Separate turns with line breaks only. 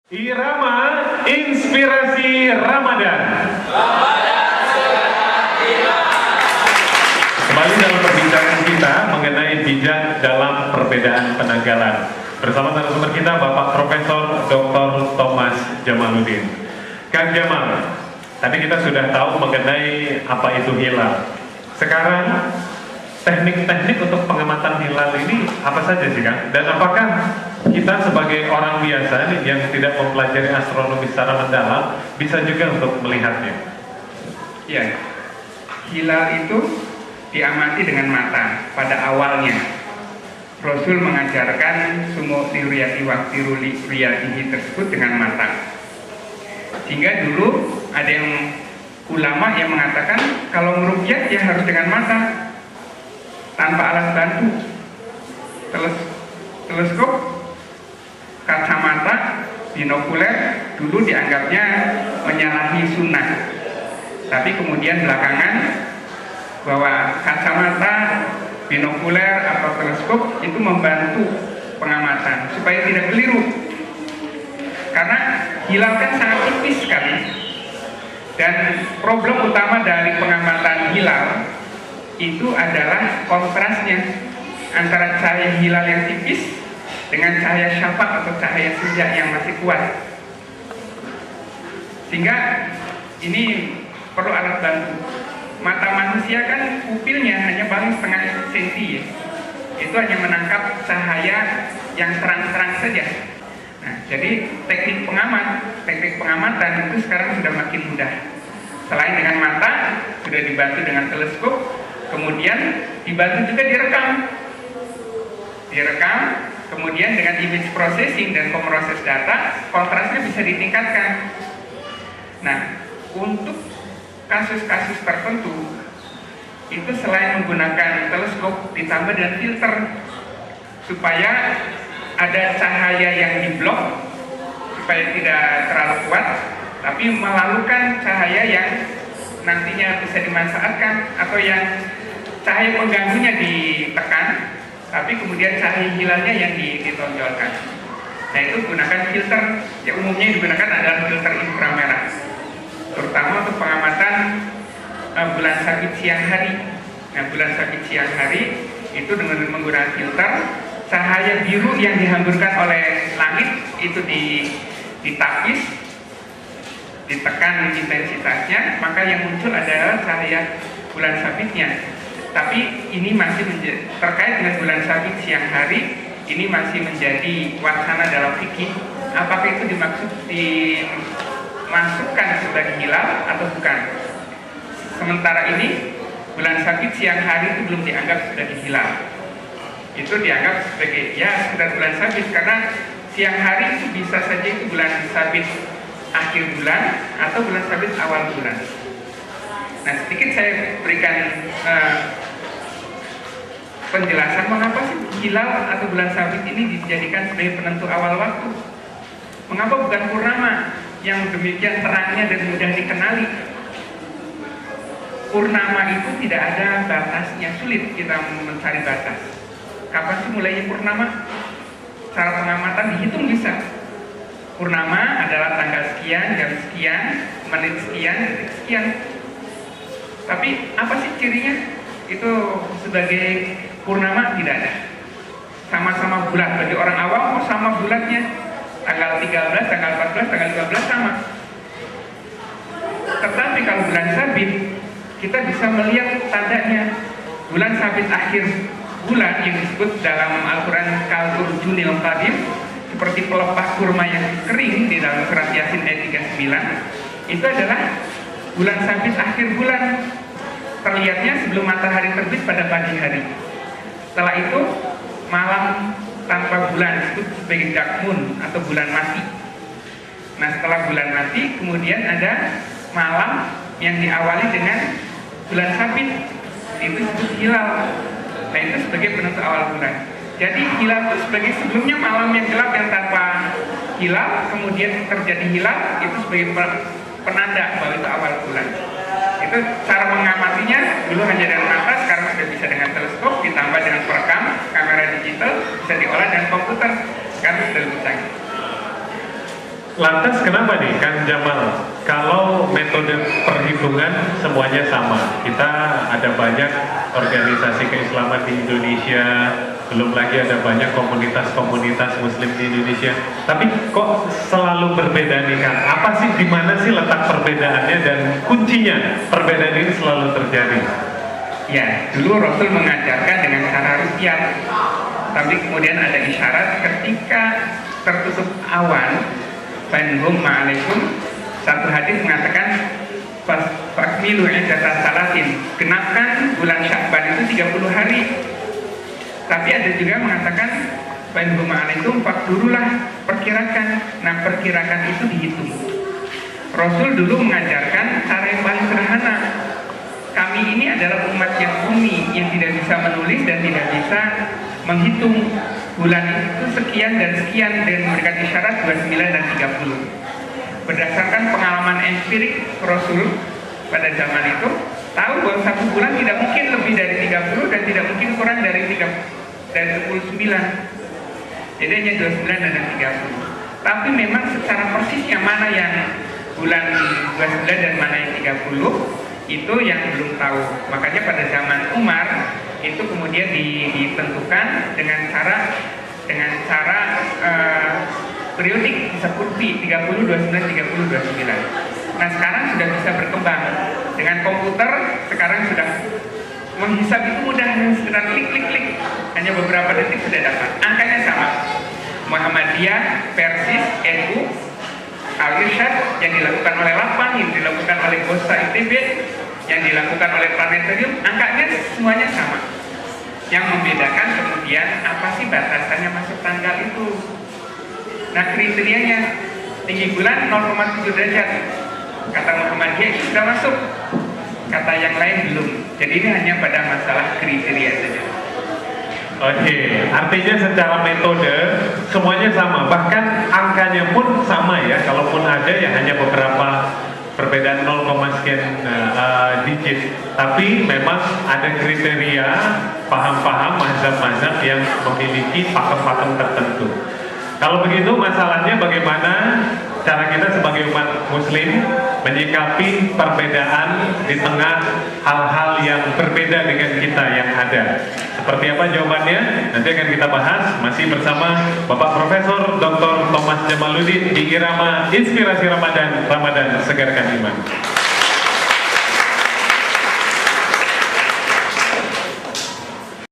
Irama Inspirasi Ramadan. Kembali dalam perbincangan kita mengenai bijak dalam perbedaan penanggalan. Bersama narasumber kita Bapak Profesor Dr. Thomas Jamaluddin. Kang Jamal, tadi kita sudah tahu mengenai apa itu hilal. Sekarang teknik-teknik untuk pengamatan hilal ini apa saja sih Kang? Dan apakah kita sebagai orang biasa nih, yang tidak mempelajari astronomi secara mendalam bisa juga untuk melihatnya?
Ya, hilal itu diamati dengan mata pada awalnya. Rasul mengajarkan sumu tiuriyati wa tiruliyatihi tersebut dengan mata. Sehingga dulu ada yang ulama yang mengatakan kalau meruqyah ya harus dengan mata, tanpa alat bantu. Teleskop, kacamata, binokuler dulu dianggapnya menyalahi sunnah. Tapi kemudian belakangan bahwa kacamata, binokuler atau teleskop itu membantu pengamatan supaya tidak keliru. Karena hilal kan sangat tipis sekali. Dan problem utama dari pengamatan hilal itu adalah kontrasnya antara cahaya hilal yang tipis dengan cahaya syafaq atau cahaya senja yang masih kuat. Sehingga ini perlu alat bantu. Mata manusia kan pupilnya hanya paling setengah senti ya. Itu hanya menangkap cahaya yang terang-terang saja. Nah, jadi teknik pengamatan itu sekarang sudah makin mudah. Selain dengan mata, sudah dibantu dengan teleskop, kemudian dibantu juga direkam, kemudian dengan image processing dan pemroses data, kontrasnya bisa ditingkatkan. Nah, untuk kasus-kasus tertentu, itu selain menggunakan teleskop, ditambah dengan filter, supaya ada cahaya yang diblok, supaya tidak terlalu kuat, tapi melalukan cahaya yang nantinya bisa dimanfaatkan, atau yang cahaya pengganggunya ditekan, tapi kemudian cahaya hilalnya yang ditonjolkan. Nah, itu gunakan filter, yang umumnya digunakan adalah filter inframerah, terutama untuk pengamatan bulan sabit siang hari. Nah, bulan sabit siang hari itu dengan menggunakan filter, cahaya biru yang dihamburkan oleh langit itu ditapis, ditekan intensitasnya, maka yang muncul adalah cahaya bulan sabitnya. Tapi ini masih terkait dengan bulan sabit siang hari, ini masih menjadi wacana dalam fikih. Apakah itu dimasukkan sebagai hilal atau bukan? Sementara ini bulan sabit siang hari itu belum dianggap sebagai hilal. Itu dianggap sebagai ya sekedar bulan sabit, karena siang hari itu bisa saja itu bulan sabit akhir bulan atau bulan sabit awal bulan. Nah, sedikit saya berikan penjelasan mengapa sih hilal atau bulan sabit ini dijadikan sebagai penentu awal waktu. Mengapa bukan purnama yang demikian terangnya dan mudah dikenali? Purnama itu tidak ada batasnya, sulit kita mencari batas. Kapan sih mulainya purnama? Cara pengamatan dihitung bisa. Purnama adalah tanggal sekian, jam sekian, menit sekian, detik sekian. Tapi apa sih cirinya? Itu sebagai purnama tidak ada. Sama-sama bulat. Bagi orang awam, oh sama bulatnya. Tanggal 13, tanggal 14, tanggal 15 sama. Tetapi kalau bulan sabit, kita bisa melihat tandanya. Bulan sabit akhir bulan yang disebut dalam Al-Quran Kal-Urjunil Qadim, seperti pelepah kurma yang kering di dalam surat Yasin ayat 39, itu adalah bulan sabit akhir bulan. Terlihatnya sebelum matahari terbit pada pagi hari. Setelah itu malam tanpa bulan disebut sebagai dark moon atau bulan mati. Nah, setelah bulan mati kemudian ada malam yang diawali dengan bulan sabit, itu disebut hilal. Nah, itu sebagai penentu awal bulan. Jadi hilal itu sebagai sebelumnya malam yang gelap yang tanpa hilal, kemudian terjadi hilal, itu sebagai penanda bahwa itu awal bulan. Itu cara mengamatinya dulu hanya dengan mata, sekarang sudah bisa dengan teleskop, ditambah dengan perekam, kamera digital, bisa diolah dengan komputer, sekarang sudah lebih canggih.
Lantas kenapa nih Kang Jamal? Kalau metode perhitungan semuanya sama, kita ada banyak organisasi keislaman di Indonesia, belum lagi ada banyak komunitas-komunitas Muslim di Indonesia. Tapi kok selalu berbeda nih Kang? Apa sih, di mana sih letak perbedaannya dan kuncinya perbedaan ini selalu terjadi?
Ya, dulu Rasul mengajarkan dengan cara ruqyah, tapi kemudian ada isyarat ketika tertutup awan, fanhum ma'alaikum. Satu hadis mengatakan fakmilu iddata salatin, genapkan bulan Sya'ban itu 30 hari. Tapi ada juga mengatakan fanhum ma'alaikum fakdurulah, perkirakan. Nah, perkirakan itu dihitung. Rasul dulu mengajarkan cara yang paling sederhana. Kami ini adalah umat yang ummi, yang tidak bisa menulis dan tidak bisa menghitung bulan itu sekian dan sekian dengan memberikan isyarat 29 dan 30. Berdasarkan pengalaman empirik Rasul pada zaman itu, tahu bahwa satu bulan tidak mungkin lebih dari 30 dan tidak mungkin kurang dari 29. Jadi hanya 29 dan 30. Tapi memang secara persisnya mana yang bulan 29 dan mana yang 30 itu yang belum tahu. Makanya pada zaman Umar itu kemudian ditentukan dengan cara periodik, disebut 30, 29, 30, 29. Nah, sekarang sudah bisa berkembang dengan komputer. Sekarang sudah menghisap itu mudah, sekedar klik, hanya beberapa detik sudah dapat. Angkanya sama. Muhammadiyah, Persis, NU, Al-Irsyad yang dilakukan oleh LAPAN, yang dilakukan oleh Gosa ITB, yang dilakukan oleh Planetarium, angkanya semuanya sama. Yang membedakan kemudian apa sih batasannya masuk tanggal itu. Nah, kriterianya tinggi bulan 0,7 derajat. Kata Muhammadiyah itu sudah masuk, kata yang lain belum. Jadi ini hanya pada masalah kriteria saja.
Oke, artinya secara metode semuanya sama, bahkan angkanya pun sama ya. Kalaupun ada ya hanya beberapa perbedaan 0, sekian digit. Tapi memang ada kriteria, paham-paham, mazhab-mazhab yang memiliki pakem-pakem tertentu. Kalau begitu masalahnya bagaimana cara kita sebagai umat muslim menyikapi perbedaan di tengah hal-hal yang berbeda dengan kita yang ada. Seperti apa jawabannya? Nanti akan kita bahas masih bersama Bapak Profesor Dr. Thomas Jamaluddin di Irama Inspirasi Ramadan, Ramadan Segarkan Iman.